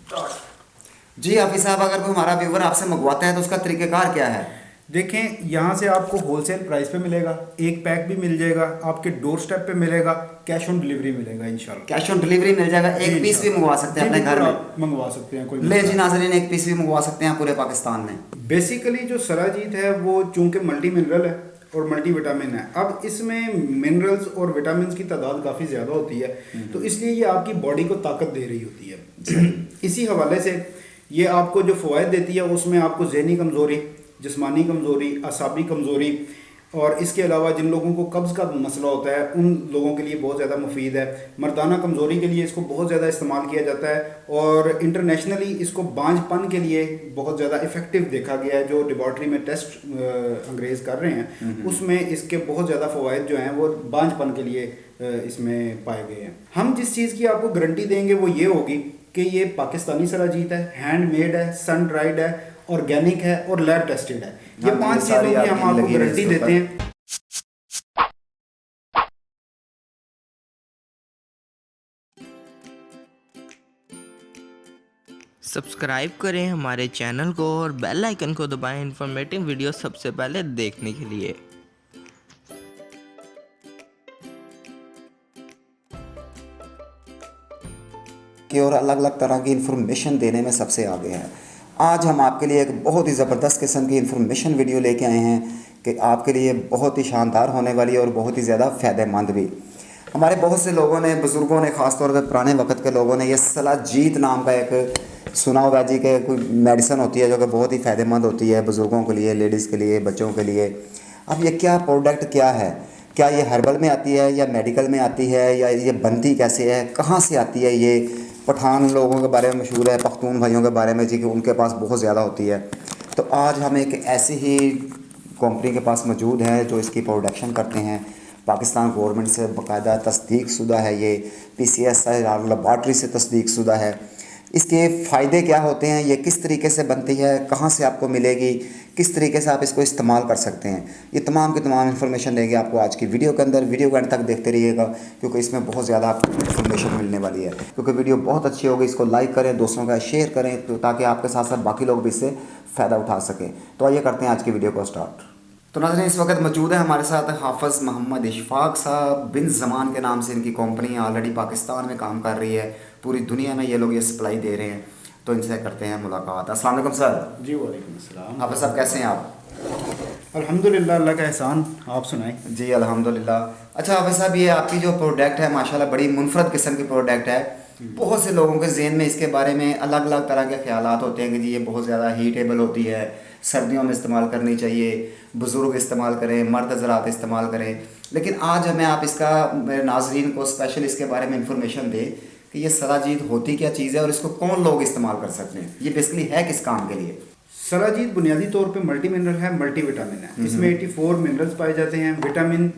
जी हाफिज साहब, अगर कोई हमारा व्यूवर आपसे मंगवाता है तो उसका तरीक़ेकार क्या है? देखें, यहाँ से आपको होलसेल प्राइस पे मिलेगा, एक पैक भी मिल जाएगा, आपके डोर स्टेप पे मिलेगा, कैश ऑन डिलीवरी मिलेगा इंशाल्लाह। कैश ऑन डिलीवरी मिल जाएगा, जी एक पीस भी इंशाल्लाह। मंगवा सकते हैं जी अपने घर बिल्कुल, में? आप मंगवा सकते हैं, कोई ले मसला जी नहीं। नाजरीन, एक पीस भी मंगवा सकते हैं पूरे पाकिस्तान में। बेसिकली जो सराजीत है वो चूंकि मल्टी मिनरल है और मल्टी विटामिन है, अब इसमें मिनरल्स और विटामिन की तादाद काफ़ी ज़्यादा होती है, तो इसलिए ये आपकी बॉडी को ताकत दे रही होती है। सही। इसी हवाले से ये आपको जो फ़वाद देती है उसमें आपको जहनी कमज़ोरी, जिस्मानी कमज़ोरी, असाबी कमज़ोरी, और इसके अलावा जिन लोगों को कब्ज़ का मसला होता है उन लोगों के लिए बहुत ज़्यादा मुफीद है। मर्दाना कमज़ोरी के लिए इसको बहुत ज़्यादा इस्तेमाल किया जाता है और इंटरनेशनली इसको बांझपन के लिए बहुत ज़्यादा इफ़ेक्टिव देखा गया है। जो लेबॉर्ट्री में टेस्ट अंग्रेज़ कर रहे हैं उसमें इसके बहुत ज़्यादा फ़वाद जो हैं वो बांझपन के लिए इसमें पाए गए हैं। हम जिस चीज़ की आपको गारंटी देंगे वो ये होगी कि ये पाकिस्तानी सराजीत है, हैंडमेड है, सन ड्राइड है, ऑर्गेनिक है और लैब टेस्टेड है। ये हाँ जी, 5 सारी चीज़ों की हम आपकी आपको लगी हुई है गारंटी इसके देते ऊपर। हैं। सब्सक्राइब करें हमारे चैनल को और बेल आइकन को दबाएं इन्फॉर्मेटिव वीडियो सबसे पहले देखने के लिए। की और अलग अलग तरह की इन्फॉर्मेशन देने में सबसे आगे है। आज हम आपके लिए एक बहुत ही ज़बरदस्त किस्म की इन्फॉर्मेशन वीडियो लेके आए हैं कि आपके लिए बहुत ही शानदार होने वाली है और बहुत ही ज़्यादा फ़ायदेमंद भी। हमारे बहुत से लोगों ने, बुज़ुर्गों ने, ख़ास तौर पर पुराने वक्त के लोगों ने ये सलाजीत नाम का एक सुना होगा जी कि कोई मेडिसन होती है जो कि बहुत ही फ़ायदेमंद होती है बुज़ुर्गों के लिए, लेडीज़ के लिए, बच्चों के लिए। अब ये क्या प्रोडक्ट क्या है? क्या ये हर्बल में आती है या मेडिकल में आती है, या ये बनती कैसे है, कहाँ से आती है? ये पठान लोगों के बारे में मशहूर है, पख्तून भाइयों के बारे में जी कि उनके पास बहुत ज़्यादा होती है। तो आज हम एक ऐसी ही कंपनी के पास मौजूद हैं जो इसकी प्रोडक्शन करते हैं। पाकिस्तान गवर्नमेंट से बाकायदा तस्दीक शुदा है, ये PCSI लेबॉर्ट्री से तस्दीक शुदा है। इसके फ़ायदे क्या होते हैं, ये किस तरीके से बनती है, कहाँ से आपको मिलेगी, किस तरीके से आप इसको इस्तेमाल कर सकते हैं, ये तमाम की तमाम इन्फॉर्मेशन देंगे आपको आज की वीडियो के अंदर। वीडियो के अंत तक देखते रहिएगा क्योंकि इसमें बहुत ज़्यादा आपको इन्फॉर्मेशन मिलने वाली है। क्योंकि वीडियो बहुत अच्छी होगी, इसको लाइक करें, दोस्तों का शेयर करें तो ताकि आपके साथ साथ बाकी लोग भी इससे फ़ायदा उठा सकें। तो आइए करते हैं आज की वीडियो को स्टार्ट। तो नाज़रीन, इस वक्त मौजूद है हमारे साथ हाफ़िज़ मोहम्मद इशफ़ाक़ साहब। बिन ज़मान के नाम से इनकी कंपनी ऑलरेडी पाकिस्तान में काम कर रही है, पूरी दुनिया में ये लोग ये सप्लाई दे रहे हैं। तो इनसे करते हैं मुलाकात। अस्सलाम वालेकुम सर। जी वालेकुम अस्सलाम। हाफ़िज़ साहब कैसे हैं आप? अल्हम्दुलिल्लाह, अल्लाह का एहसान। आप सुनाएं। जी अल्हम्दुलिल्लाह। अच्छा हाफ़िज़ साहब, ये आपकी जो प्रोडक्ट है माशाल्लाह बड़ी मुनफरद किस्म की प्रोडक्ट है। बहुत से लोगों के ज़हन में इसके बारे में अलग अलग तरह के ख्यालात होते हैं कि जी ये बहुत ज़्यादा हीटेबल होती है, सर्दियों में इस्तेमाल करनी चाहिए, बुज़ुर्ग इस्तेमाल करें, मर्द हज़रात इस्तेमाल करें। लेकिन आज हमें आप इसका, मेरे नाज़रीन को स्पेशल इसके बारे में इंफॉर्मेशन दें कि ये सलाजीत होती क्या चीज़ है और इसको कौन लोग इस्तेमाल कर सकते हैं, ये बेसिकली है किस काम के लिए? सराजीत बुनियादी तौर पे मल्टी मिनरल है, मल्टी विटामिन है। इसमें 84 मिनरल्स पाए जाते हैं, vitamin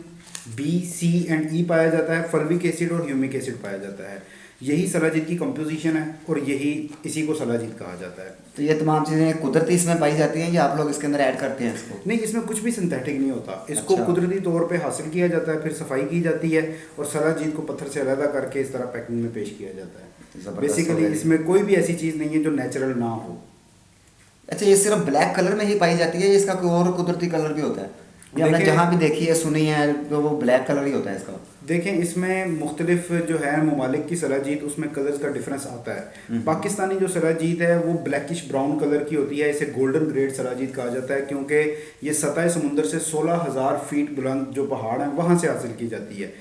B, C and E पाया जाता है, फॉल्विक एसिड और ह्यूमिक एसिड पाया जाता है। यही सराजीत की कंपोजिशन है और यही इसी को सराजीत कहा जाता है। तो ये तमाम चीज़ें कुदरती इसमें पाई जाती हैं या आप लोग इसके अंदर ऐड करते हैं इसको? नहीं, इसमें कुछ भी सिंथेटिक नहीं होता। इसको अच्छा। कुदरती तौर पे हासिल किया जाता है, फिर सफाई की जाती है और सराजीत को पत्थर से अलग करके इस तरह पैकिंग में पेश किया जाता है। ज़बरदस्त हो बेसिकली गया। इसमें कोई भी ऐसी चीज़ नहीं है जो नेचुरल ना हो। अच्छा, ये सिर्फ ब्लैक कलर में ही पाई जाती है या इसका कोई और कुदरती कलर भी होता है? ये हमने देखिए- जहाँ भी देखी है, सुनी है, तो वो ब्लैक कलर ही होता है इसका। देखें, इसमें मुख्तलिफ जो है ममालिक की सराजीत, उसमें कलर्स का डिफरेंस आता है। पाकिस्तानी जो सराजीत है वो ब्लैकिश ब्राउन कलर की होती है। इसे गोल्डन ग्रेड सराजीत कहा जाता है क्योंकि ये सतह समुंदर से 16,000 फीट बुलंद जो पहाड़ हैं वहाँ से हासिल की जाती है।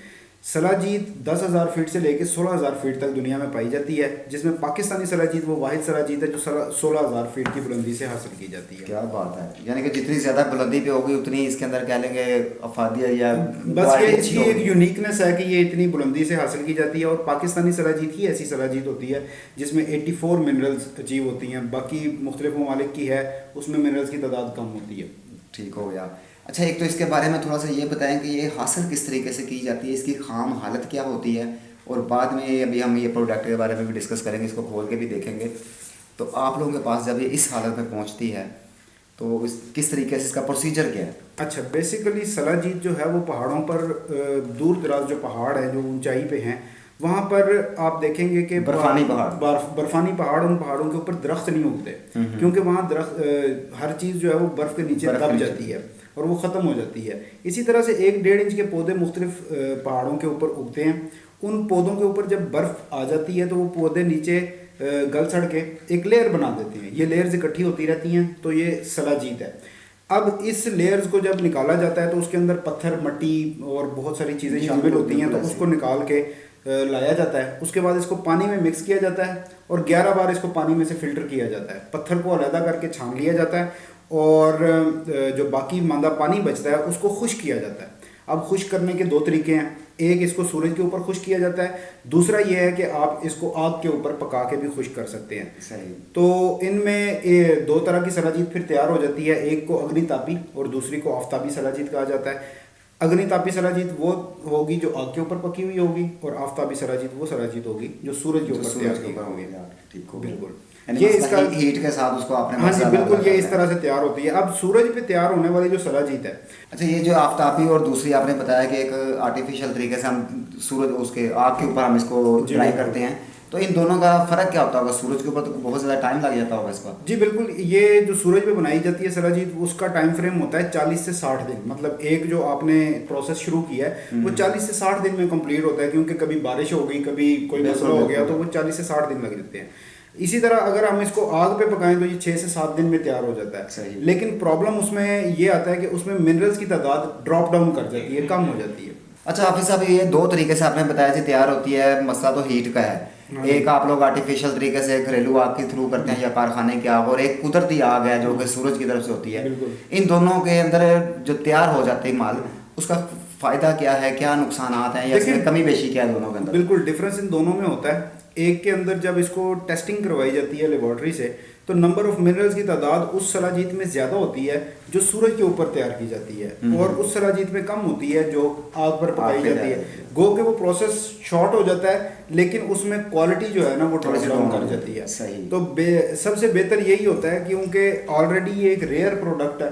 सराजीत 10,000 फीट से लेकर 16,000 फीट तक दुनिया में पाई जाती है, जिसमें पाकिस्तानी सराजीत वो वाहिद सराजीत है जो 16,000 फीट की बुलंदी से हासिल की जाती है। क्या बात है, यानी कि जितनी ज़्यादा बुलंदी पे होगी उतनी इसके अंदर कह लेंगे अफादियत या बस ये क्वालिटी अच्छी इसकी एक होगी। यूनिकनेस है कि ये इतनी बुलंदी से हासिल की जाती है और पाकिस्तानी सराजीत ही ऐसी सराजीत होती है जिसमें 84 मिनरल्स अचीव होती हैं। बाकी मुख्तलिफ ममालिक की है उसमें मिनरल्स की तादाद कम होती है। ठीक हो गया। अच्छा, एक तो इसके बारे में थोड़ा सा ये बताएं कि ये हासिल किस तरीके से की जाती है, इसकी खाम हालत क्या होती है, और बाद में अभी हम ये प्रोडक्ट के बारे में भी डिस्कस करेंगे, इसको खोल के भी देखेंगे। तो आप लोगों के पास जब ये इस हालत में पहुंचती है तो इस किस तरीके से इसका प्रोसीजर क्या है? अच्छा, बेसिकली सलाजीत जो है वो पहाड़ों पर दूर दराज जो पहाड़ हैं जो ऊंचाई पे हैं वहाँ पर आप देखेंगे कि बर्फानी पहाड़, बर्फानी पहाड़, उन पहाड़ों के ऊपर दरख्त नहीं उगते क्योंकि वहाँ दरख्त हर चीज़ जो है वो बर्फ़ के नीचे दब जाती है और वो ख़त्म हो जाती है। इसी तरह से 1-1.5 इंच के पौधे मुख्तलिफ पहाड़ों के ऊपर उगते हैं। उन पौधों के ऊपर जब बर्फ़ आ जाती है तो वो पौधे नीचे गल सड़ के एक लेयर बना देते हैं। ये लेयर्स इकट्ठी होती रहती हैं तो ये सलाजीत है। अब इस लेयर्स को जब निकाला जाता है तो उसके अंदर पत्थर, मिट्टी और बहुत सारी चीज़ें शामिल होती हैं, तो उसको निकाल के लाया जाता है। उसके बाद इसको पानी में मिक्स किया जाता है और 11 बार इसको पानी में से फ़िल्टर किया जाता है। पत्थर को अलहदा करके छान लिया जाता है और जो बाकी मांदा पानी बचता है उसको खुश्क किया जाता है। अब खुश्क करने के 2 तरीके हैं। एक, इसको सूरज के ऊपर खुश्क किया जाता है। दूसरा ये है कि आप इसको आग के ऊपर पका के भी खुश्क कर सकते हैं। सही। तो इनमें 2 तरह की सलाजीत फिर तैयार हो जाती है। एक को अग्नितापी और दूसरी को आफ्ताबी सलाजीत कहा जाता है। अग्नितापी सलाजीत वो होगी जो आग के ऊपर पकी हुई होगी और आफ्ताबी सलाजीत वो सलाजीत होगी जो सूरज के ऊपर तैयार की होगी। ठीक हो, बिल्कुल। ये इसका हीट के साथ उसको आपने, हाँ जी बिल्कुल, ये इस तरह से तैयार होती है। अब सूरज पे तैयार होने वाली जो सलाजीत है, अच्छा, ये जो आफ्ताबी और दूसरी आपने बताया कि एक आर्टिफिशियल तरीके से हम सूरज उसके आग के ऊपर हम इसको ड्राई करते हैं, तो इन दोनों का फ़र्क क्या होता होगा? सूरज के ऊपर तो बहुत ज़्यादा टाइम लग जाता होगा इसका। जी बिल्कुल। ये जो सूरज पे बनाई जाती है सलाजीत, उसका टाइम फ्रेम होता है 40 से 60 दिन। मतलब एक जो आपने प्रोसेस शुरू किया है वो 40 से 60 दिन में कंप्लीट होता है, क्योंकि कभी बारिश हो गई, कभी कोई मसला हो गया, तो वो 40 से 60 दिन लग जाते हैं। इसी तरह अगर हम इसको आग पे पकाएं तो ये 6 से 7 दिन में तैयार हो जाता है। लेकिन प्रॉब्लम उसमें ये आता है कि उसमें मिनरल्स की तादाद ड्रॉप डाउन कर जाती है, कम हो जाती है। अच्छा हाफिज साहब, ये 2 तरीके से आपने बताया जी तैयार होती है। मसला तो हीट का है। एक आप लोग आर्टिफिशियल तरीके से घरेलू आग के थ्रू करते हैं या कारखाने की आग, और एक कुदरती आग है जो कि सूरज की तरफ से होती है। इन दोनों के अंदर जो तैयार हो जाते हैं माल, उसका फ़ायदा क्या है, क्या नुकसान हैं, या इसमें कमी बेशी क्या है दोनों के अंदर? बिल्कुल डिफरेंस इन दोनों में होता है। एक के अंदर जब इसको टेस्टिंग करवाई जाती है लेबॉर्ट्री से, तो नंबर ऑफ मिनरल्स की तादाद उस सलाजीत में ज़्यादा होती है जो सूरज के ऊपर तैयार की जाती है, और उस सलाजीत में कम होती है जो आग पर पकाई जाती है। गो के वो प्रोसेस शॉर्ट हो जाता है, लेकिन उसमें क्वालिटी जो है ना वो ड्रॉप डाउन कर जाती है। सही। तो सबसे बेहतर यही होता है, क्योंकि ऑलरेडी ये एक रेयर प्रोडक्ट है,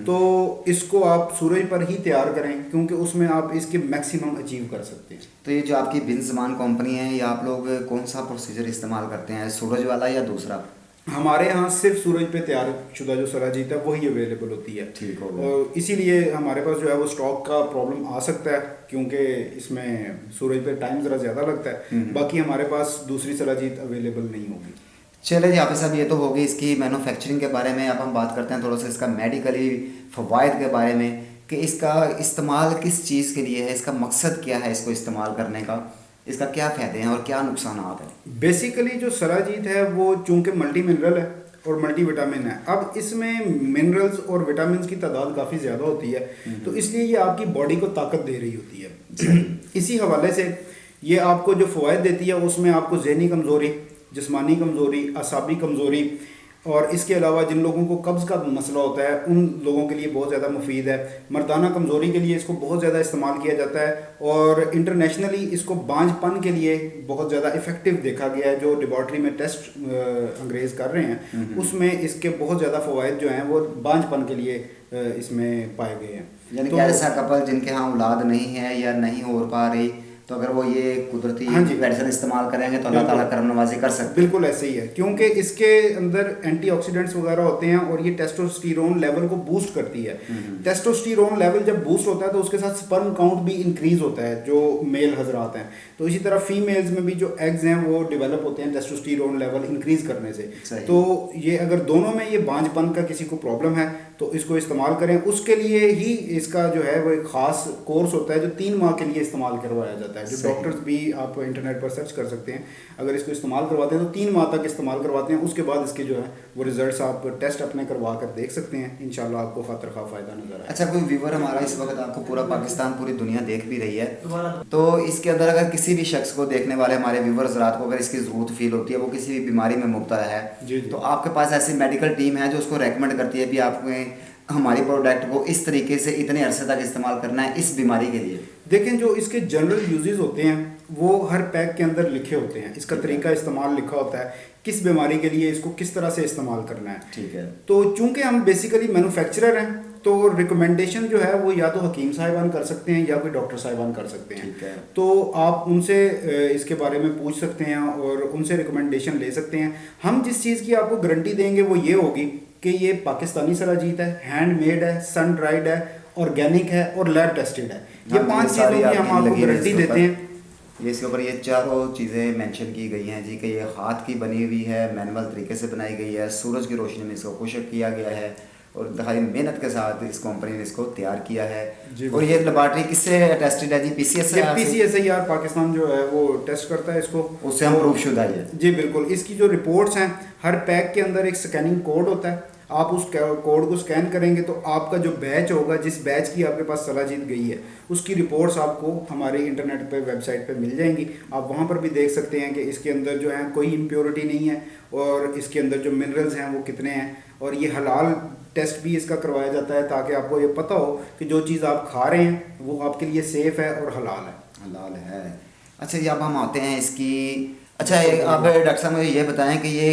तो इसको आप सूरज पर ही तैयार करें, क्योंकि उसमें आप इसके मैक्सिमम अचीव कर सकते हैं। तो ये जो आपकी बिन ज़मान कंपनी है, ये आप लोग कौन सा प्रोसीजर इस्तेमाल करते हैं, सूरज वाला या दूसरा? हमारे यहाँ सिर्फ सूरज पे तैयार शुदा जो सलाजीत है वही अवेलेबल होती है। ठीक हो गया। और इसीलिए हमारे पास जो है वो स्टॉक का प्रॉब्लम आ सकता है, क्योंकि इसमें सूरज पे टाइम ज़रा ज़्यादा लगता है। बाकी हमारे पास दूसरी सलाजीत अवेलेबल नहीं होगी। चलिए जी हाफिज़ साहब, ये तो होगी इसकी मैन्युफैक्चरिंग के बारे में। अब हम बात करते हैं थोड़ा सा इसका मेडिकली फ़वाइद के बारे में, कि इसका इस्तेमाल किस चीज़ के लिए है, इसका मकसद क्या है इसको इस्तेमाल करने का, इसका क्या फ़ायदे हैं और क्या नुकसान हैं? बेसिकली जो सलाजीत है वो चूँकि मल्टी मिनरल है और मल्टी विटामिन है। अब इसमें मिनरल्स और विटामिन की तादाद काफ़ी ज़्यादा होती है, तो इसलिए ये आपकी बॉडी को ताकत दे रही होती है। इसी हवाले से ये आपको जो फ़वाइद देती है उसमें आपको ज़हनी कमज़ोरी, जिस्मानी कमज़ोरी, असाबी कमज़ोरी, और इसके अलावा जिन लोगों को कब्ज़ का मसला होता है उन लोगों के लिए बहुत ज़्यादा मुफीद है। मर्दाना कमज़ोरी के लिए इसको बहुत ज़्यादा इस्तेमाल किया जाता है, और इंटरनेशनली इसको बांझपन के लिए बहुत ज़्यादा इफ़ेक्टिव देखा गया है। जो लेबॉर्ट्री में टेस्ट अंग्रेज़ कर रहे हैं उसमें इसके बहुत ज़्यादा फ़वाइद जो हैं वो बांझपन के लिए इसमें पाए गए हैं। यानी कि ऐसा कपल जिनके यहाँ औलाद नहीं है या नहीं हो पा रही, तो अगर वो ये कुदरती मेडिसिन इस्तेमाल करेंगे तो अल्लाह ताला करम नवाजी कर सकते हैं। बिल्कुल ऐसे ही है, क्योंकि इसके अंदर एंटीऑक्सीडेंट्स वगैरह होते हैं और ये टेस्टोस्टेरोन लेवल को बूस्ट करती है। टेस्टोस्टेरोन लेवल जब बूस्ट होता है तो उसके साथ स्पर्म काउंट भी इंक्रीज होता है जो मेल हजरात हैं। तो इसी तरह फीमेल्स में भी जो एग्स हैं वो डेवलप होते हैं टेस्टोस्टेरोन लेवल इंक्रीज करने से। तो ये अगर दोनों में ये बांझपन का किसी को प्रॉब्लम है तो इसको इस्तेमाल करें। उसके लिए ही इसका जो है वो एक ख़ास कोर्स होता है जो 3 माह के लिए इस्तेमाल करवाया जाता है, जो डॉक्टर्स भी आप इंटरनेट पर सर्च कर सकते हैं। अगर इसको इस्तेमाल करवाते हैं तो 3 माह तक इस्तेमाल करवाते हैं। उसके बाद इसके जो है वो रिजल्ट्स आप टेस्ट अपने करवा कर देख सकते हैं। इंशाल्लाह आपको खातिर खा फ़ायदा नजर आए। अच्छा, कोई व्यूवर हमारा इस वक्त आपको पूरा पाकिस्तान, पूरी दुनिया देख भी रही है, तो इसके अंदर अगर किसी भी शख्स को, देखने वाले हमारे व्यूवर्स रात को अगर इसकी ज़रूरत फील होती है, वो किसी भी बीमारी में मुब्तला है, तो आपके पास ऐसी मेडिकल टीम है जो उसको रेकमेंड करती है भी आपने हमारी प्रोडक्ट को इस तरीके से इतने अरसे तक इस्तेमाल करना है इस बीमारी के लिए? देखें, जो इसके जनरल यूजेस होते हैं वो हर पैक के अंदर लिखे होते हैं। इसका तरीका इस्तेमाल लिखा होता है, किस बीमारी के लिए इसको किस तरह से इस्तेमाल करना है। ठीक है। तो चूंकि हम बेसिकली मैन्युफैक्चरर हैं तो रिकमेंडेशन जो है वो या तो हकीम साहिबान कर सकते हैं या कोई डॉक्टर साहिबान कर सकते हैं। ठीक है। तो आप उनसे इसके बारे में पूछ सकते हैं और उनसे रिकमेंडेशन ले सकते हैं। हम जिस चीज़ की आपको गारंटी देंगे वो ये होगी कि ये पाकिस्तानी सराजीत है, हैंडमेड है, सन ड्राइड है, ऑर्गेनिक है और लैब टेस्टेड है। ये 5 चीज़ों की हम आपको गारंटी देते हैं। ये इसके ऊपर ये चारों चीज़ें मेंशन की गई हैं जी कि ये हाथ की बनी हुई है, मैनुअल तरीके से बनाई गई है, सूरज की रोशनी में इसको खुशक किया गया है और इंतहाई मेहनत के साथ इस कंपनी ने इसको तैयार किया है। और ये लेबॉर्ट्री किससे टेस्टेड है जी? PCS से? PCSIR पाकिस्तान जो है वो टेस्ट करता है इसको, उससे हम प्रूफ शुदा है जी बिल्कुल। इसकी जो रिपोर्ट्स हैं, हर पैक के अंदर एक स्कैनिंग कोड होता है, आप उस कोड को स्कैन करेंगे तो आपका जो बैच होगा, जिस बैच की आपके पास सलाजीत गई है, उसकी रिपोर्ट्स आपको हमारे इंटरनेट पे वेबसाइट पे मिल जाएंगी। आप वहाँ पर भी देख सकते हैं कि इसके अंदर जो है कोई इम्प्योरिटी नहीं है और इसके अंदर जो मिनरल्स हैं वो कितने हैं। और ये हलाल टेस्ट भी इसका करवाया जाता है ताकि आपको ये पता हो कि जो चीज़ आप खा रहे हैं वो आपके लिए सेफ़ है और हलाल है। हलाल है। अच्छा जी, अब हम आते हैं इसकी, अच्छा आप डॉक्टर साहब मुझे ये बताएं कि ये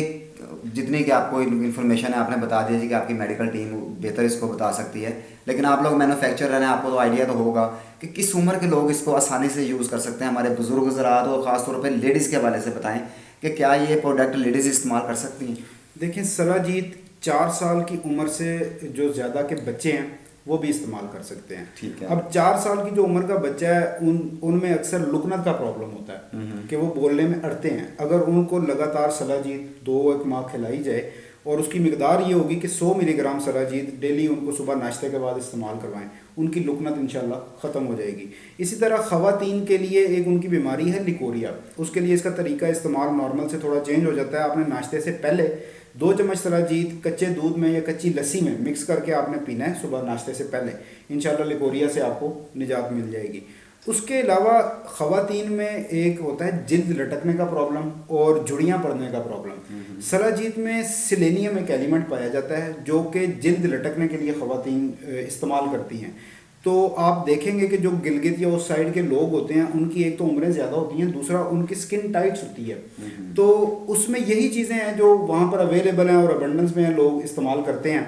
जितनी कि आपको इन्फॉर्मेशन है आपने बता दिया जी कि आपकी मेडिकल टीम बेहतर इसको बता सकती है, लेकिन आप लोग मैन्युफैक्चरर हैं, आपको तो आइडिया तो होगा कि किस उम्र के लोग इसको आसानी से यूज़ कर सकते हैं। हमारे बुजुर्ग ज़रात और ख़ासतौर पर लेडीज़ के हवाले से बताएं कि क्या ये प्रोडक्ट लेडीज़ इस्तेमाल कर सकती हैं? देखें, सलाजीत 4 साल की उम्र से जो ज़्यादा के बच्चे हैं वो भी इस्तेमाल कर सकते हैं। ठीक है। अब 4 साल की जो उम्र का बच्चा है उनमें अक्सर लुकनत का प्रॉब्लम होता है कि वो बोलने में अड़ते हैं। अगर उनको लगातार सलाजीत 2-1 माह खिलाई जाए और उसकी मिकदार ये होगी कि 100 मिलीग्राम सलाजीत डेली उनको सुबह नाश्ते के बाद इस्तेमाल करवाएं, उनकी लुकनत इंशाल्लाह ख़त्म हो जाएगी। इसी तरह ख़वातीन के लिए एक उनकी बीमारी है लिकोरिया, उसके लिए इसका तरीका इस्तेमाल नॉर्मल से थोड़ा चेंज हो जाता है। आपने नाश्ते से पहले 2 चम्मच सलाजीत कच्चे दूध में या कच्ची लस्सी में मिक्स करके आपने पीना है सुबह नाश्ते से पहले। इंशाल्लाह लिकोरिया से आपको निजात मिल जाएगी। उसके अलावा ख़वातीन में एक होता है जिल्द लटकने का प्रॉब्लम और झुर्रियाँ पड़ने का प्रॉब्लम। सलाजीत में सिलेनियम एक एलिमेंट पाया जाता है जो कि जिल्द लटकने के लिए ख़वातीन इस्तेमाल करती हैं। तो आप देखेंगे कि जो गिलगित या उस साइड के लोग होते हैं उनकी एक तो उम्रें ज़्यादा होती हैं, दूसरा उनकी स्किन टाइट्स होती है। तो उसमें यही चीज़ें हैं जो वहाँ पर अवेलेबल हैं और अबंडेंस में लोग इस्तेमाल करते हैं।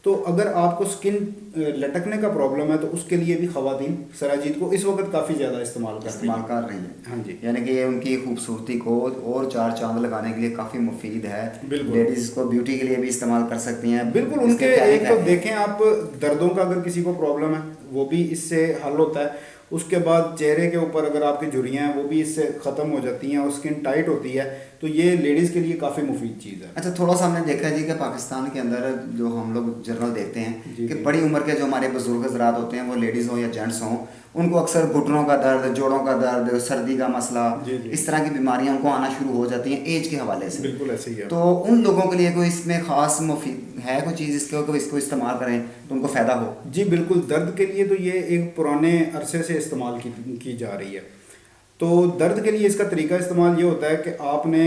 तो अगर आपको स्किन लटकने का प्रॉब्लम है तो उसके लिए भी ख़वातीन सराजीत को इस वक्त काफ़ी ज़्यादा इस्तेमाल कर रही हैं। हाँ जी, यानी कि ये उनकी खूबसूरती को और 4 चांद लगाने के लिए काफ़ी मुफीद है। बिल्कुल, लेडीज़ को ब्यूटी के लिए भी इस्तेमाल कर सकती हैं। बिल्कुल। उनके एक तो देखें आप, दर्दों का अगर किसी को प्रॉब्लम है वो भी इससे हल होता है। उसके बाद चेहरे के ऊपर अगर आपकी झुर्रियाँ हैं वो भी इससे ख़त्म हो जाती हैं और स्किन टाइट होती है। तो ये लेडीज़ के लिए काफ़ी मुफीद चीज़ है। अच्छा, थोड़ा सा हमने देखा है जी कि पाकिस्तान के अंदर जो हम लोग जर्नल देखते हैं कि बड़ी उम्र के जो हमारे बुजुर्ग हज़रात होते हैं, वो लेडीज़ हों या जेंट्स हों, उनको अक्सर घुटनों का दर्द, जोड़ों का दर्द, सर्दी का मसला, इस तरह की बीमारियां उनको आना शुरू हो जाती हैं एज के हवाले से। बिल्कुल ऐसे ही है। तो उन लोगों के लिए कोई इसमें ख़ास मुफीद है कोई चीज़ इसको इस्तेमाल करें तो उनको फ़ायदा हो? जी बिल्कुल। दर्द के लिए तो ये एक पुराने अरसे से इस्तेमाल की जा रही है। तो दर्द के लिए इसका तरीका इस्तेमाल ये होता है कि आपने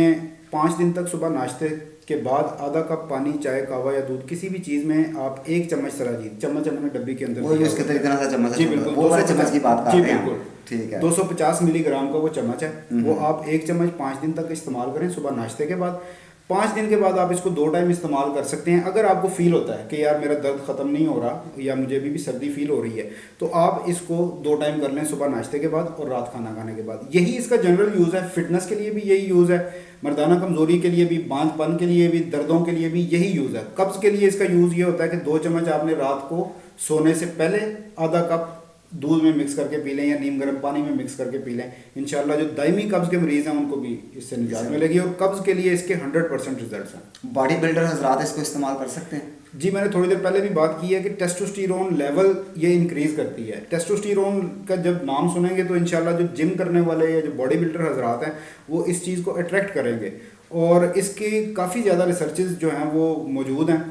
5 दिन तक सुबह नाश्ते के बाद आधा कप पानी, चाय, कहवा या दूध, किसी भी चीज़ में आप 1 चम्मच सराजीत, चम्मच हमने डब्बी के अंदर वो उसके तरीके से चम्मच, जी बिल्कुल, वो वाले चम्मच की बात कर रहे हैं। बिल्कुल, ठीक है। 250 मिलीग्राम का वो चम्मच है, वो आप 1 चम्मच 5 दिन तक इस्तेमाल करें सुबह नाश्ते के बाद। 5 दिन के बाद आप इसको 2 टाइम इस्तेमाल कर सकते हैं। अगर आपको फील होता है कि यार मेरा दर्द ख़त्म नहीं हो रहा या मुझे अभी भी सर्दी फील हो रही है, तो आप इसको 2 टाइम कर लें, सुबह नाश्ते के बाद और रात खाना खाने के बाद। यही इसका जनरल यूज़ है। फिटनेस के लिए भी यही यूज़ है, मर्दाना कमज़ोरी के लिए भी, बांझपन के लिए भी, दर्दों के लिए भी यही यूज़ है। कब्ज़ के लिए इसका यूज़ ये होता है कि 2 चम्मच आपने रात को सोने से पहले आधा कप दूध में मिक्स करके पी लें या नीम गर्म पानी में मिक्स करके पी लें। इंशाल्लाह जो दायमी कब्ज़ के मरीज़ हैं उनको भी इससे निजात मिलेगी और कब्ज़ के लिए इसके 100% रिजल्ट्स हैं। बॉडी बिल्डर हजरात इसको इस्तेमाल कर सकते हैं? जी, मैंने थोड़ी देर पहले भी बात की है कि टेस्टोस्टेरोन लेवल ये इंक्रीज़ करती है। टेस्टोस्टेरोन का जब नाम सुनेंगे तो इंशाल्लाह जो जिम करने वाले या जो बॉडी बिल्डर हजरात हैं वो इस चीज़ को अट्रैक्ट करेंगे। और इसकी काफ़ी ज़्यादा रिसर्चेज जो हैं वो मौजूद हैं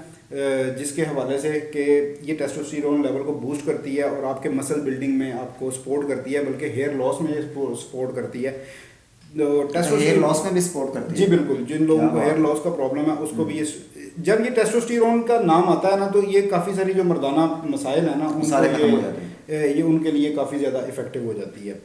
जिसके हवाले से कि ये टेस्टोस्टेरोन लेवल को बूस्ट करती है और आपके मसल बिल्डिंग में आपको सपोर्ट करती है, बल्कि हेयर लॉस में सपोर्ट करती है। हेयर लॉस में भी सपोर्ट करती है? जी बिल्कुल। जिन लोगों को हेयर लॉस का प्रॉब्लम है उसको भी जब ये टेस्टोस्टेरोन का नाम आता है ना तो ये काफ़ी सारी जो मर्दाना मसाइल है ना सारे खत्म हो जाते हैं। ये उनके लिए काफ़ी ज़्यादा इफेक्टिव हो जाती है।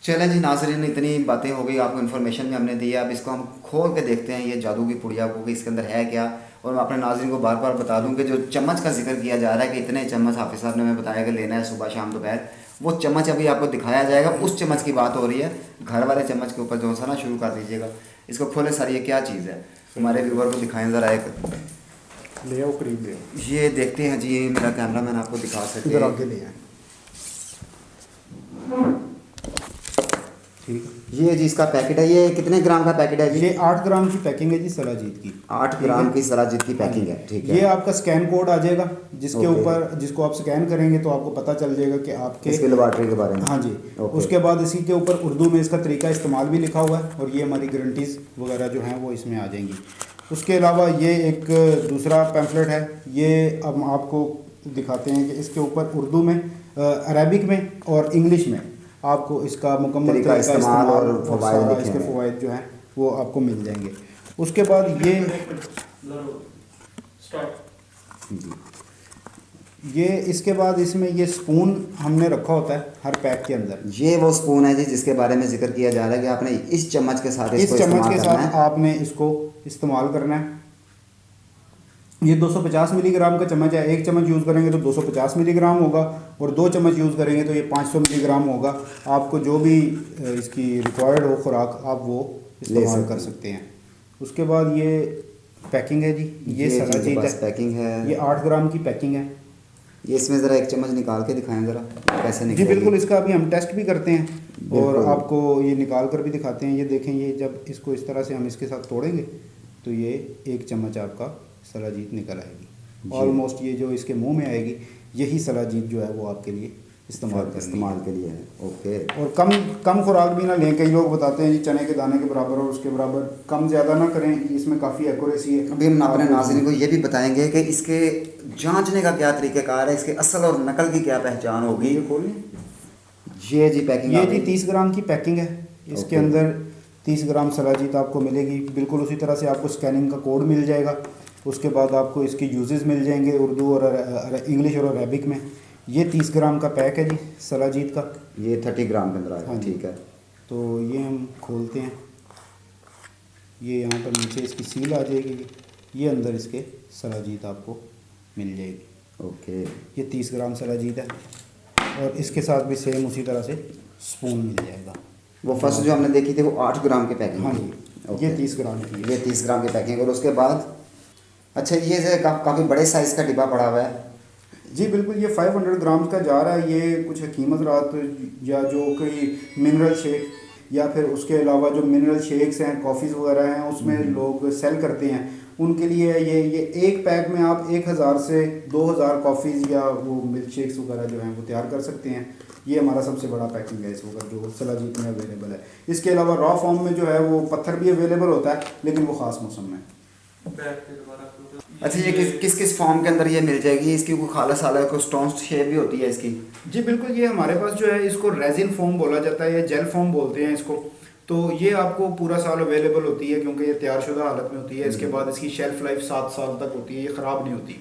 चले जी नाज़रीन, इतनी बातें हो गई, आपको इन्फॉर्मेशन भी हमने दी है। अब इसको हम खोल के देखते हैं ये जादू की पुड़िया को कि इसके अंदर है क्या। और मैं अपने नाज़रीन को बार बार बता दूं कि जो चम्मच का जिक्र किया जा रहा है कि इतने चम्मच हाफिज़ साहब ने हमें बताया कि लेना है सुबह शाम दोपहर, वो चम्मच अभी आपको दिखाया जाएगा। उस चम्मच की बात हो रही है, घर वाले चम्मच के ऊपर जो सा ना शुरू कर दीजिएगा। इसको खोले सर, ये क्या चीज़ है, हमारे व्यूवर को दिखाएं ज़रा एक। ले आओ, करीब ले आओ, ये देखते हैं जी, मेरा कैमरा मैन आपको दिखा सके। इधर आगे ले आए। ठीक है, ये जी इसका पैकेट है। ये कितने ग्राम का पैकेट है जी? ये 8 ग्राम की पैकिंग है जी सलाजीत की। 8 ग्राम की सराजीत की पैकिंग है, ठीक है। ये आपका स्कैन कोड आ जाएगा, जिसके ओके। ऊपर जिसको आप स्कैन करेंगे तो आपको पता चल जाएगा कि आपके इसके लेबॉर्ट्री के बारे में। हाँ जी। ओके। उसके बाद इसी के ऊपर उर्दू में इसका तरीका इस्तेमाल भी लिखा हुआ है, और ये हमारी गारंटीज़ वगैरह जो हैं वो इसमें आ जाएंगी। उसके अलावा ये एक दूसरा पैम्फलेट है, ये अब आपको दिखाते हैं कि इसके ऊपर उर्दू में, अरबिक में और इंग्लिश में आपको इसका मुकम्मल तरीका इस्तेमाल और फ़वाइद सारा लिखे इसके हैं। फ़वाइद जो हैं वो आपको मिल जाएंगे। उसके बाद ये इसके बाद इसमें ये स्पून हमने रखा होता है हर पैक के अंदर। ये वो स्पून है जी जिसके बारे में जिक्र किया जा रहा है कि आपने इस चम्मच के साथ इस इसको चम्मच इस्तेमाल के करना साथ है। आपने इसको इस्तेमाल करना है। ये 250 मिलीग्राम का चम्मच है, एक चम्मच यूज़ करेंगे तो 250 मिलीग्राम होगा, और 2 चम्मच यूज़ करेंगे तो ये 500 मिलीग्राम होगा। आपको जो भी इसकी रिक्वायर्ड हो खुराक, आप वो इस्तेमाल कर सकते हैं। उसके बाद ये पैकिंग है जी, ये सलाजीत है, पैकिंग है। ये 8 ग्राम की पैकिंग है। ये इसमें ज़रा एक चम्मच निकाल के दिखाएं ज़रा कैसे जी निकलेगी। बिल्कुल, इसका अभी हम टेस्ट भी करते हैं और बिल्कुल। आपको ये निकाल कर भी दिखाते हैं। ये देखें, ये जब इसको इस तरह से हम इसके साथ तोड़ेंगे तो ये 1 चम्मच आपका सलाजीत निकल आएगी। ऑलमोस्ट ये जो इसके मुंह में आएगी, यही सलाजीत जो है वो आपके लिए इस्तेमाल के लिए है। ओके। और कम खुराक भी ना लें। कई लोग बताते हैं जी चने के दाने के बराबर और उसके बराबर, कम ज़्यादा ना करें, इसमें काफ़ी एक्यूरेसी है। अभी हम अपने नाज़रीन को ये भी बताएंगे कि इसके जांचने का क्या तरीक़ाकार है, इसके असल और नकल की क्या पहचान होगी। ये खोलें, ये जी पैकिंग, ये जी 30 ग्राम की पैकिंग है। इसके ओके। अंदर 30 ग्राम सलाजीत आपको मिलेगी। बिल्कुल उसी तरह से आपको स्कैनिंग का कोड मिल जाएगा। उसके बाद आपको इसके यूजेस मिल जाएंगे उर्दू और इंग्लिश और अरबिक में। ये 30 ग्राम का पैक है जी सलाजीत का। ये 30 ग्राम के अंदर आएगा, हाँ जी। ठीक है। तो ये हम खोलते हैं, ये यहाँ पर नीचे इसकी सील आ जाएगी, ये अंदर इसके सलाजीत आपको मिल जाएगी। ओके। ये 30 ग्राम सलाजीत है, और इसके साथ भी सेम उसी तरह से स्पून मिल जाएगा। वो फर्स्ट जो हमने देखी थी वो 8 ग्राम की पैकिंग हाँ थी। जी, ओके। ये 30 ग्राम की है। ये 30 ग्राम की पैकिंग। और उसके बाद अच्छा, ये जो काफ़ी बड़े साइज़ का डिब्बा पड़ा हुआ है। जी बिल्कुल, ये 500 ग्राम का जा रहा है। ये कुछ हकीम हज़रात या जो कोई मिनरल शेक या फिर उसके अलावा जो मिनरल शेक्स हैं, कॉफ़ीज़ वगैरह हैं, उसमें लोग सेल करते हैं, उनके लिए ये एक पैक में आप 1000 से 2000 कॉफ़ीज़ या वो मिल्क शेक्स वगैरह जो हैं वो तैयार कर सकते हैं। ये हमारा सबसे बड़ा पैकिंग है इस वक्त जो सलाजीत में अवेलेबल है। इसके अलावा रॉ फॉर्म में जो है वो पत्थर भी अवेलेबल होता है, लेकिन वो ख़ास मौसम में। अच्छा, ये किस किस फॉर्म के अंदर ये मिल जाएगी? इसकी कोई खाला साला कोई स्टोन शेप भी होती है इसकी? जी बिल्कुल, ये हमारे पास जो है इसको रेजिन फॉर्म बोला जाता है या जेल फॉर्म बोलते हैं इसको। तो ये आपको पूरा साल अवेलेबल होती है क्योंकि ये तैयारशुदा हालत में होती है। इसके बाद इसकी शेल्फ लाइफ 7 साल तक होती है, ये ख़राब नहीं होती।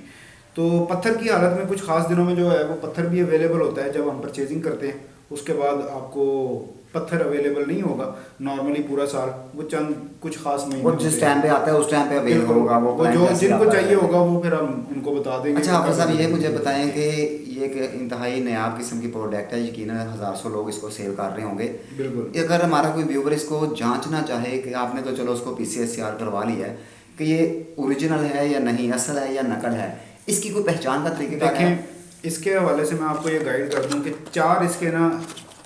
तो पत्थर की हालत में कुछ ख़ास दिनों में जो है वो पत्थर भी अवेलेबल होता है जब हम परचेजिंग करते हैं। उसके बाद आपको पत्थर अवेलेबल नहीं होगा नॉर्मली पूरा साल, वो चंद कुछ खास महीने वो जिस टाइम पे आता है उस टाइम पे अवेलेबल होगा वो जो जिनको चाहिए होगा वो फिर हम उनको बता देंगे। अच्छा हाफिज़ साहब, ये मुझे बताएं कि ये एक इंतहाई नायाब किस्म की प्रोडक्ट है, यकीनन हज़ार सौ लोग इसको सेल कर रहे होंगे। बिल्कुल। अगर हमारा कोई व्यूवर इसको जांचना चाहे कि आपने तो चलो उसको PCSCR करवा लिया है कि ये ओरिजिनल है या नहीं, असल है या नकल है, इसकी कोई पहचान का तरीका है? इसके हवाले से मैं आपको ये गाइड कर दूं कि 4 इसके ना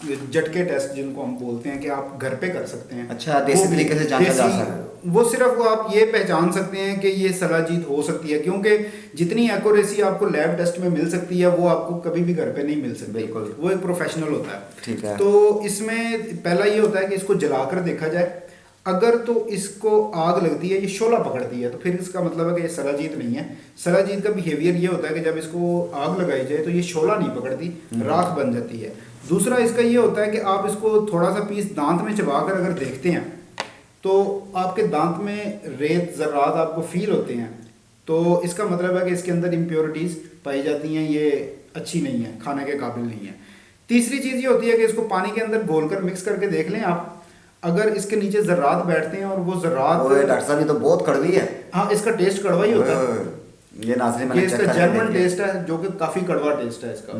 झटके टेस्ट जिनको हम बोलते हैं कि आप घर पे कर सकते हैं। अच्छा, देसी तरीके से जांचा जा सकता है। वो सिर्फ वो आप ये पहचान सकते हैं कि ये सलाजीत हो सकती है, क्योंकि जितनी एक्यूरेसी आपको लैब टेस्ट में मिल सकती है वो आपको कभी भी घर पे नहीं मिल सकती। बिल्कुल, वो एक प्रोफेशनल होता है। ठीक है। तो इसमें पहला ये होता है कि इसको जलाकर देखा जाए। अगर तो इसको आग लगती है, ये शोला पकड़ती है, तो फिर इसका मतलब है कि ये सलाजीत नहीं है। सलाजीत का बिहेवियर ये होता है कि जब इसको आग लगाई जाए तो ये शोला नहीं पकड़ती, राख बन जाती है। दूसरा इसका ये होता है कि आप इसको थोड़ा सा पीस दांत में चबाकर अगर देखते हैं तो आपके दांत में रेत ज़र्रात आपको फील होते हैं, तो इसका मतलब है कि इसके अंदर इम्प्योरिटीज़ पाई जाती हैं, ये अच्छी नहीं है, खाने के काबिल नहीं है। तीसरी चीज़ ये होती है कि इसको पानी के अंदर घोलकर मिक्स करके देख लें आप, अगर इसके नीचे ज़र्रात बैठते हैं और वो ज़र्रात, ओए डॉक्टर साहब ये तो बहुत कड़वी है। हाँ इसका टेस्ट कड़वा ही होता है। ओए, ये नाज़रीन ये मैंने चेक इसका करके जर्मन देखी है। टेस्ट है जो कि काफ़ी कड़वा टेस्ट है इसका।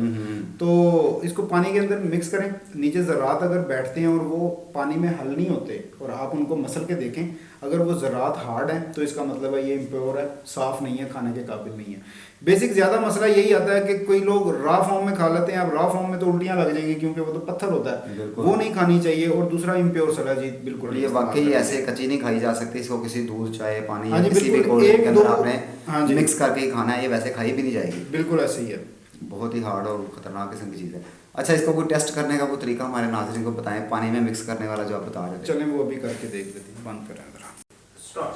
तो इसको पानी के अंदर मिक्स करें, नीचे ज़रात अगर बैठते हैं और वो पानी में हल नहीं होते और आप उनको मसल के देखें, अगर वो ज़रात हार्ड है तो इसका मतलब है ये इम्प्योर है, साफ़ नहीं है, खाने के काबिल नहीं है। बेसिक ज़्यादा मसला यही आता है कि कोई लोग रॉ फॉर्म में खा लेते हैं। अब रॉ फॉर्म में तो उल्टियाँ लग जाएंगी क्योंकि वो तो पत्थर होता है, वो नहीं खानी चाहिए। और दूसरा इम्प्योर सलाजी बिल्कुल ये नहीं वाकई इस्तेमाल ऐसे कच्ची नहीं खाई जा सकती, इसको किसी दूध चाय पानी हाँ या जी, किसी भी बिल्कुल, कोल्ड ड्रिंक एक के अंदर दो- आपने हाँ जी। मिक्स करके ही खाना है, ये वैसे खाई भी नहीं जाएगी। बिल्कुल ऐसे ही है। बहुत ही हार्ड और ख़तरनाक किस्म की चीज़ है। अच्छा, इसको कोई टेस्ट करने का कोई तरीका हमारे नाज़रीन को बताएं, पानी में मिक्स करने वाला जो आप बता रहे थे। चलें वो अभी करके देख लेते हैं, बंद करें ज़रा।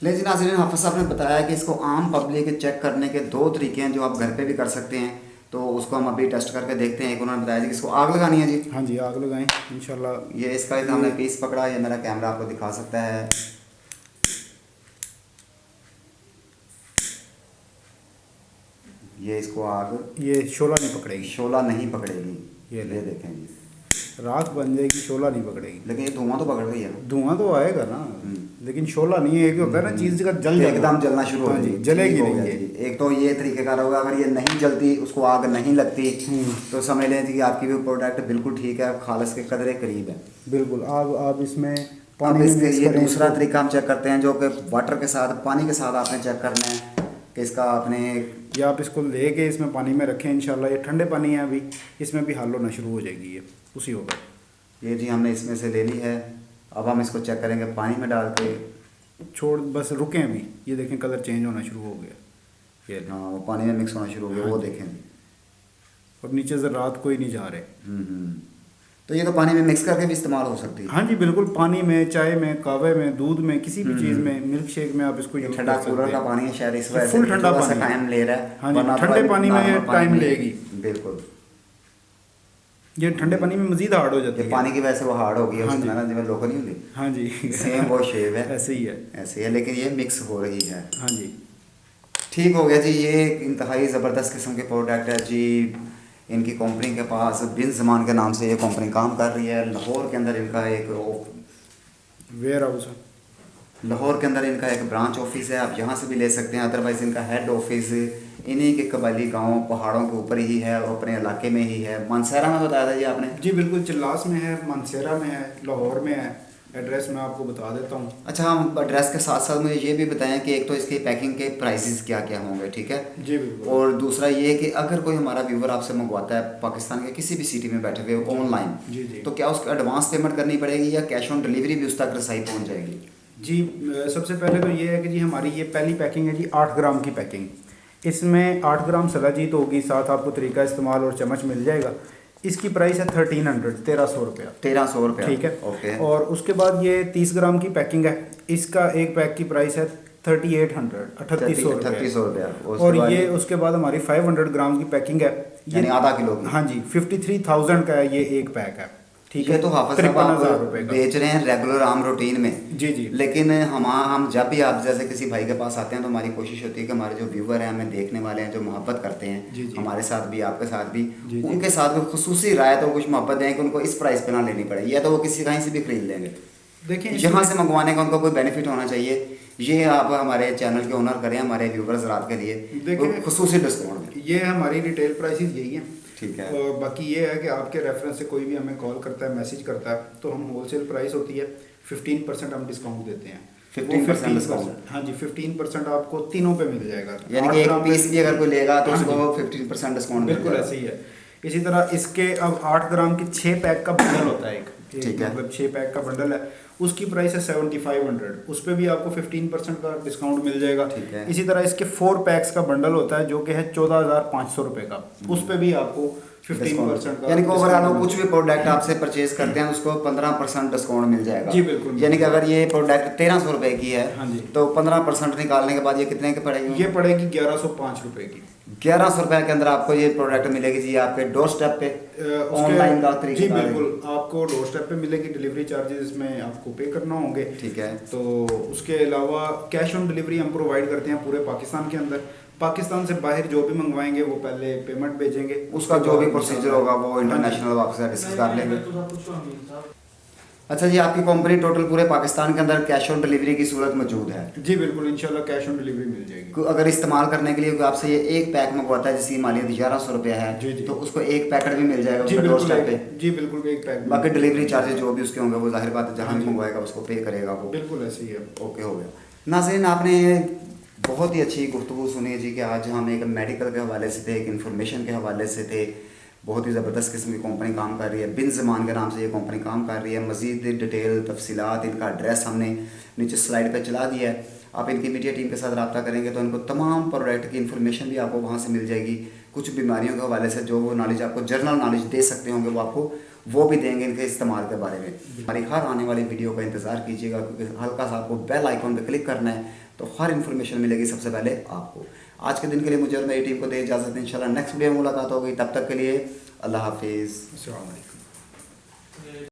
लेकिन नाज़रीन, हाफ़िज़ साहब ने बताया कि इसको आम पब्लिक चेक करने के 2 तरीके हैं जो आप घर पे भी कर सकते हैं, तो उसको हम अभी टेस्ट करके देखते हैं। एक उन्होंने बताया जी कि इसको आग लगानी है जी। हाँ जी, आग लगाएं इंशाल्लाह। ये इसका एक हमने पीस पकड़ा, ये मेरा कैमरा आपको दिखा सकता है। ये इसको आग ये शोला नहीं पकड़ेगी, शोला नहीं पकड़ेगी। ये ये देखें जी, राख बन जाएगी, शोला नहीं पकड़ेगी। लेकिन ये धुआं तो पकड़ रही है ना। धुआं तो आएगा ना, लेकिन शोला नहीं है। एक होता है ना चीज़ का जल जाएगा, एकदम जलना शुरू हो हाँ जी, जाएगी, जलेगी ठीक हो नहीं गया ये। जी। एक तो ये तरीक़ेकार होगा, अगर ये नहीं जलती, उसको आग नहीं लगती, तो समझ लें जी कि आपकी भी प्रोडक्ट बिल्कुल ठीक है, खालस के कदरे करीब है। बिल्कुल। आप इसमें अब पानी में इसके मिक्स ये करें दूसरा इसको। तरीका हम चेक करते हैं, जो कि वाटर के साथ, पानी के साथ आपने चेक करना है कि इसका आपने या आप इसको लेके इसमें पानी में रखें इंशाल्लाह। ये ठंडे पानी है अभी, इसमें भी हल होना शुरू हो जाएगी ये उसी होगा। ये जी हमने इसमें से ले ली है। अब हम इसको चेक करेंगे पानी में डाल के। छोड़, बस रुकें अभी। ये देखें कलर चेंज होना शुरू हो गया ये, हाँ, वो पानी में मिक्स होना शुरू हो गया, वो देखें जी। और नीचे से रात कोई नहीं जा रहे। तो ये तो पानी में मिक्स करके भी इस्तेमाल हो सकती है। हाँ जी बिल्कुल, पानी में, चाय में, कहवे में, दूध में, किसी भी चीज़ में, मिल्क शेक में आप इसको यूज़ ठंडा कर सकते कूलर का हैं। पानी है शायद, इस वजह से फुल ठंडा थोड़ा सा पानी टाइम ले रहा है। हाँ जी, वरना ठंडे तो पानी में ये नॉर्मल टाइम में- लेगी। बिल्कुल, ये ठंडे पानी में मजीद हार्ड हो जाती ये है। पानी की वजह से वो हार्ड हो गई है, हाँ उसमें जी। ना जिसमें लोग नहीं होती, हाँ जी सेम वो शेप है, ऐसे ही है। ऐसे है, लेकिन ये मिक्स हो रही है। हाँ जी, ठीक हो गया जी। ये एक इंतहाई ज़बरदस्त किस्म के प्रोडक्ट है जी। इनकी कंपनी के पास बिन ज़मान के नाम से ये कंपनी काम कर रही है। लाहौर के अंदर इनका एक वेयर हाउस है। लाहौर के अंदर इनका एक ब्रांच ऑफिस है, आप यहाँ से भी ले सकते हैं। अदरवाइज़ इनका हेड ऑफिस इन्हीं के कबायली गांव पहाड़ों के ऊपर ही है और अपने इलाके में ही है। मानसरा में बताया था जी आपने? जी बिल्कुल, चिल्लास में है, मानसेरा में है, लाहौर में है। एड्रेस मैं आपको बता देता हूँ। अच्छा, हम एड्रेस के साथ साथ मुझे ये भी बताएं कि एक तो इसकी पैकिंग के प्राइसेस क्या क्या होंगे, ठीक है? जी बिल्कुल। और दूसरा ये कि अगर कोई हमारा व्यूवर आपसे मंगवाता है पाकिस्तान के किसी भी सिटी में बैठे हुए ऑनलाइन, जी जी तो क्या उसको एडवांस पेमेंट करनी पड़ेगी या कैश ऑन डिलीवरी भी उस तक रसाई पहुँच जाएगी? जी, सबसे पहले तो ये है कि जी हमारी ये पहली पैकिंग है जी 8 ग्राम की पैकिंग। इसमें 8 ग्राम सलाजीत होगी, साथ आपको तरीका इस्तेमाल और चम्मच मिल जाएगा। इसकी प्राइस है 1300 रुपया। 1300 रुपया, ठीक है, ओके। और उसके बाद ये 30 ग्राम की पैकिंग है। इसका एक पैक की प्राइस है 3800 रुपया। और ये उसके बाद हमारी 500 ग्राम की पैकिंग है, यानी आधा किलो की। हाँ जी, 53,000 का है ये एक पैक है। ठीक ये है, तो हाफिज साहब 53,000 आप रुपये का। बेच रहे हैं रेगुलर आम रूटीन में। जी जी। लेकिन हम जब भी आप जैसे किसी भाई के पास आते हैं तो हमारी कोशिश होती है कि हमारे जो व्यूवर हैं, हमें देखने वाले हैं, जो मोहब्बत करते हैं, जी जी। हमारे साथ भी, आपके साथ भी, जी जी। उनके साथ भी खुसूसी राय तो कुछ मोहब्बत दें कि उनको इस प्राइस पे ना लेनी पड़े, या तो वो किसी कहीं से भी खरीद लेंगे। देखिए, यहाँ से मंगवाने का उनको कोई बेनिफिट होना चाहिए। ये आप हमारे चैनल के ओनर करें, हमारे व्यूवर्स रात के लिए देखिए, खुसूसी डिस्काउंट दें। ये हमारी रिटेल प्राइसेस यही हैं। ठीक है। और बाकी ये है कि आपके रेफरेंस से कोई भी हमें कॉल करता है, मैसेज करता है, तो हम होलसेल प्राइस होती है 15% हम डिस्काउंट देते हैं। 15% डिस्काउंट? हाँ जी, 15% आपको तीनों पे मिल जाएगा। यानी कि 8 एक ग्राम पीस भी अगर कोई लेगा तो हाँ उसको जी। 15% डिस्काउंट बिल्कुल ऐसे ही है। इसी तरह इसके अब 8 ग्राम के 6 पैक का बंडल होता है एक ठीक है। मतलब 6 पैक का बंडल है, उसकी प्राइस है 7500। उस पर भी आपको 15% का डिस्काउंट मिल जाएगा। ठीक है। इसी तरह इसके 4 पैक्स का बंडल होता है जो कि है 14,500 रुपये का, उस पर भी आपको 15% का यानी कि ओवरऑल discount कुछ भी प्रोडक्ट आपसे परचेज करते हैं उसको 15% डिस्काउंट मिल जाएगा। जी, बिल्कुल। यानी कि अगर ये प्रोडक्ट 1300 रुपए की है, हाँ जी। तो 15% निकालने के बाद ये कितने की पड़ेगी? ये पड़ेगी 1105 रुपये की। 1100 रुपये के अंदर आपको ये प्रोडक्ट मिलेगी जी आपके डोर स्टेप पे ऑनलाइन का तरीका जी बिल्कुल, आपको डोर स्टेप पे मिलेगी। डिलीवरी चार्जेस इसमें आपको पे करना होंगे। ठीक है। तो उसके अलावा कैश ऑन डिलीवरी हम प्रोवाइड करते हैं पूरे पाकिस्तान के अंदर। पाकिस्तान से बाहर जो भी मंगवाएंगे वो पहले पेमेंट भेजेंगे, उसका जो भी प्रोसीजर होगा वो इंटरनेशनल आपसे डिस्कस कर लेंगे। अच्छा जी, आपकी कंपनी टोटल पूरे पाकिस्तान के अंदर कैश ऑन डिलीवरी की सूरत मौजूद है? जी बिल्कुल, इंशाल्लाह कैश ऑन डिलीवरी मिल जाएगी। अगर इस्तेमाल करने के लिए कोई आपसे ये एक पैक मंगवाता है जिसकी मालियत 1100 रुपये है, जी जी, तो उसको एक पैकेट भी मिल जाएगा जी उसके डोर स्टेप बिल्कुल, पे? जी बिल्कुल एक पैक। बाकी डिलीवरी चार्जेस जो भी उसके होंगे वो जाहिर बात है जहाँ भी मंगवाएगा उसको पे करेगा वो। बिल्कुल ऐसे ही है। ओके, हो गया। नाज़रीन, आपने बहुत ही अच्छी गुफ्तगू सुनी है जी कि आज हम एक मेडिकल के हवाले से थे, एक इन्फॉर्मेशन के हवाले से थे। बहुत ही ज़बरदस्त किस्म की कंपनी काम कर रही है, बिन ज़मान के नाम से ये कंपनी काम कर रही है। मज़ीद डिटेल तफसीलात, इनका एड्रेस हमने नीचे स्लाइड पे चला दिया है। आप इनकी मीडिया टीम के साथ रब्ता करेंगे तो इनको तमाम प्रोडक्ट की इन्फॉर्मेशन भी आपको वहाँ से मिल जाएगी। कुछ बीमारियों के हवाले से जो वो नॉलेज आपको जनरल नॉलेज दे सकते होंगे वो आपको वो भी देंगे इनके इस्तेमाल के बारे में। हमारी हर आने वाली वीडियो का इंतज़ार कीजिएगा, क्योंकि हल्का सा आपको बेल आइकॉन पर क्लिक करना है तो हर इन्फॉर्मेशन मिलेगी सबसे पहले आपको। आज के दिन के लिए मुझे और मेरी टीम को दे इजाज़त। इंशाल्लाह नेक्स्ट वीडियो में मुलाकात होगी, तब तक के लिए अल्लाह हाफिज़। अस्सलाम वालेकुम।